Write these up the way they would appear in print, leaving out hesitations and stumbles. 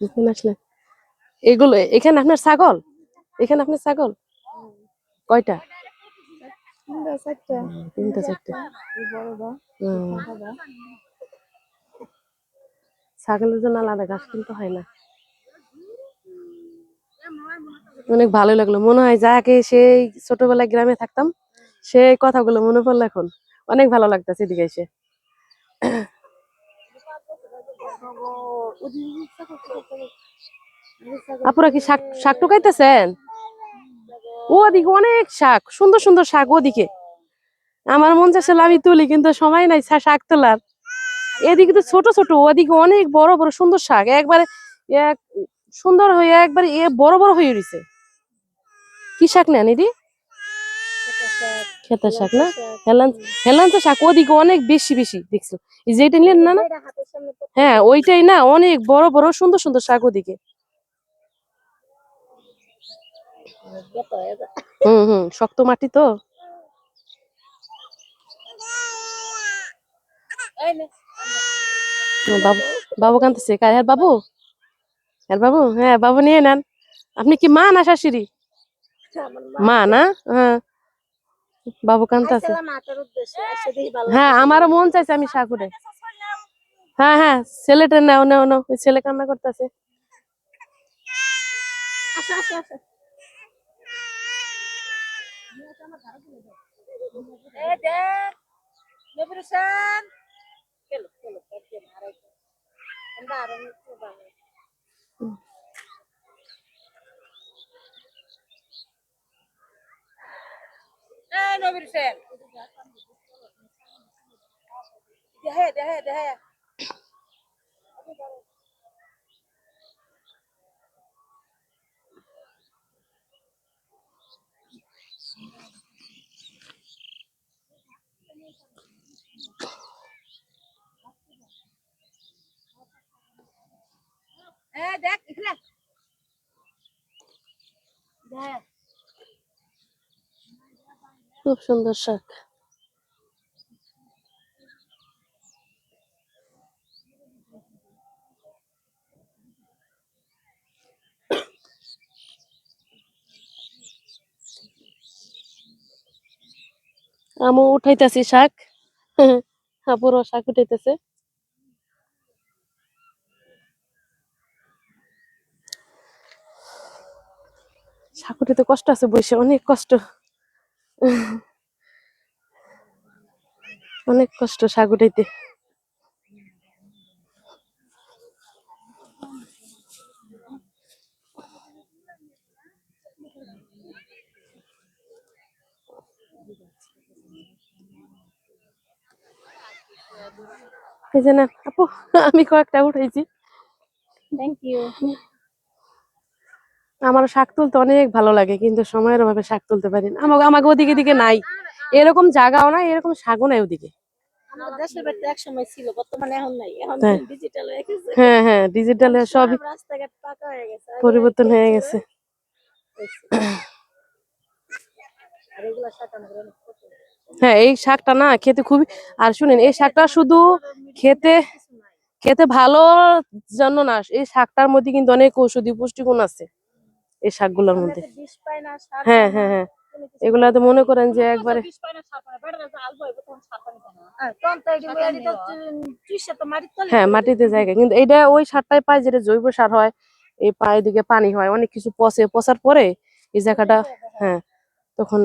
এখানে আসলে এগুলো এখানে আপনার ছাগল, এখানে আপনার ছাগল কয়টা? তিনটা চারটা। ছাগলের জন্য আলাদা ঘাস কিনতে হয় না। অনেক ভালো লাগলো, মনে হয় যাকে সেই ছোটবেলায় গ্রামে থাকতাম সেই কথাগুলো মনে পড়লো এখন। অনেক ভালো লাগতেছে এদিকে এসে। আপুরা কি শাক শাক টুকাইতেছেন? ওদিকে অনেক শাক, সুন্দর সুন্দর শাক ওদিকে। আমার মন চাচ্ছে আমি তুলি, কিন্তু সময় নাই শাক তোলার। এদিকে তো ছোট ছোট, ওদিকে অনেক বড় বড় সুন্দর শাক, একবারে এক সুন্দর হয়ে একবারে বড় বড় হয়ে রয়েছে। কি শাক নেন এদি? খেতা শাক না? হেলাঞ্চা শাক ওদিকে অনেক বেশি বেশি দেখছো। এই যে এটা নিলেন না না? হ্যাঁ ওইটাই না, অনেক বড় বড় সুন্দর সুন্দর শাক ওদিকে। শক্ত মাটি তো। বাবু বাবু কাঁদতেছে, হ্যাঁ বাবু, হ্যাঁ বাবু, হ্যাঁ বাবু নিয়ে নেন। আপনি কি মা না শাশুড়ি? মা না? হ্যাঁ বাবু কাঁদতেছে। হ্যাঁ আমারও মন চাইছে আমি শাক উঠাই। হ্যাঁ হ্যাঁ ছেলেটা নাও নাও নাও, ওই ছেলে কান্না করতেছে। খুব সুন্দর শাক। আমু উঠাইতেছি শাক। আপুরও শাক উঠাইতেছে। শাক উঠাইতে কষ্ট আছে, বসে অনেক কষ্ট, অনেক কষ্ট শাক উঠাইতে। এই যে না আপু, আমি কয়েকটা উঠাইছি। Thank you. আমার শাক তুলতে অনেক ভালো লাগে, কিন্তু সময়ের অভাবে শাক তুলতে পারি না। আমাকে আমাকে ওদিকে দিকে নাই, এরকম জায়গাও নাই, এরকম শাকও নাই ওদিকে। দেশের বাড়িতে এক সময় ছিল, বর্তমানে এখন নাই, এখন ডিজিটাল হয়ে গেছে। হ্যাঁ হ্যাঁ ডিজিটালে সব রাস্তাঘাট পাকা হয়ে গেছে, পরিবর্তন হয়ে গেছে। হ্যাঁ এই শাকটা না খেতে খুবই, আর শুনেন এই শাকটা শুধু খেতে খেতে ভালো জন্য না, এই শাকটার মধ্যে কিন্তু অনেক ঔষধি পুষ্টিগুণ আছে এই শাকগুলোর মধ্যে। হ্যাঁ হ্যাঁ হ্যাঁ এগুলা তো মনে করেন যে একবারে হ্যাঁ মাটিতে জায়গা, কিন্তু এটা ওই সারটাই পায় যেটা জৈব সার হয়। এই পায়ে দিকে পানি হয়, অনেক কিছু পচে, পচার পরে এই জায়গাটা হ্যাঁ তখন।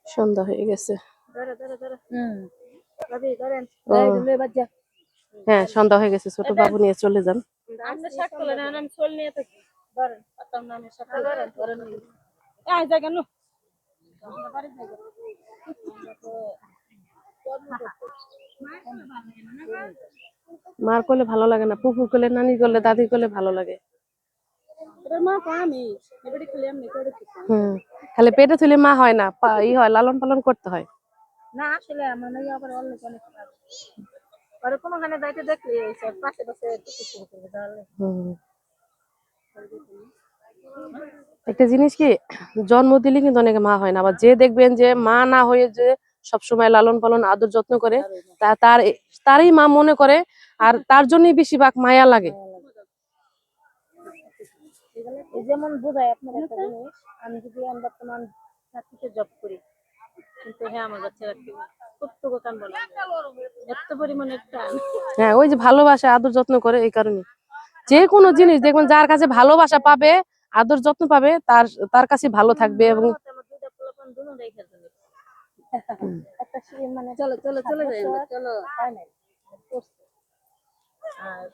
সন্ধ্যা হয়ে গেছে। হ্যাঁ সন্ধ্যা হয়ে গেছে, ছোট বাবু নিয়ে চলে যান। মার করলে ভালো লাগে না, পুকুর করলে, নানি করলে, দাদি করলে ভালো লাগে। খালি পেটে তুলে মা হয় না, ই হয়, লালন পালন করতে হয়। না আসলে আমার নাকি আবার অনেক অনেক আর কোনখানে যাইতে দেখলে পাশে পাশে শুরু করবে তাহলে। একটা জিনিস কি, জন্ম দিলে কিন্তু অনেকে মা হয় না, আবার যে দেখবেন যে মা না হয়ে যে সবসময় লালন পালন আদর যত্ন করে, তারই মা মনে করে, আর তার জন্যই বেশিরভাগ মায়া লাগে। এই যেমন বোঝায় আপনার একটা জিনিস, আমি যদি বর্তমান চাকরিতে জব করি, কিন্তু হ্যাঁ আমার বাচ্চারা কতটুকু কান বলে এত পরিমাণে টান। হ্যাঁ, ওই যে ভালোবাসা আদর যত্ন করে, এই কারণে যে কোনো জিনিস দেখবেন যার কাছে ভালোবাসা পাবে, আদর যত্ন পাবে, তার তার কাছে ভালো থাকবে। এবং আমার দুইটা পোলাপান দুটোই খেলতে নেই। একটা মানে চলো চলো চলে যাই আমরা, চলো তাই নাই করছে। আর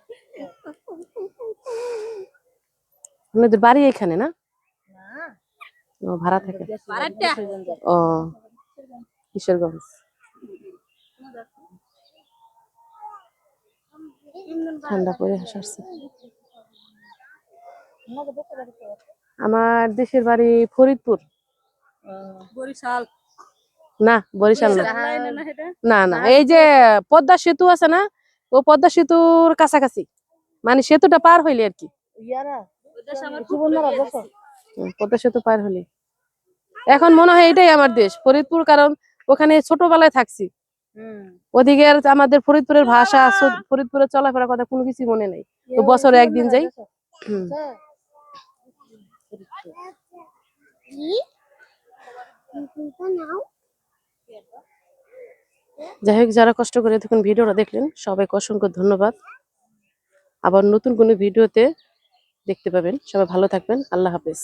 আপনাদের বাড়ি এখানে না? না ও, ভাড়া থাকে। ভাড়াটা ও, কিশোরগঞ্জ। ঠান্ডা পড়ে আসছে। আমার দেশের বাড়ি ফরিদপুর। বরিশাল না, বরিশাল না। লাইনে না এটা? না না, এই যে পদ্মা সেতু আছে না, ও পদ্মা সেতুর কাছাকাছি, মানে সেতুটা পার হইলে আর কি। ওই দেশে আমার খুব বিয়ে দিছি। পদ্মা সেতু পার হলে এখন মনে হয় এটাই আমার দেশ ফরিদপুর, কারণ ওখানে ছোটবেলায় থাকছি। ওদিকে আর আমাদের ফরিদপুরের ভাষা, ফরিদপুরের চলাফেরা কথা কোনো কিছু মনে নেই, তো বছরে একদিন যাই। হুম। যাই হোক, যারা কষ্ট করে দেখুন ভিডিওটা দেখলেন, সবাইকে অসংখ্য ধন্যবাদ। আবার নতুন কোনো ভিডিওতে দেখতে পাবেন। সবাই ভালো থাকবেন। আল্লাহ হাফেজ।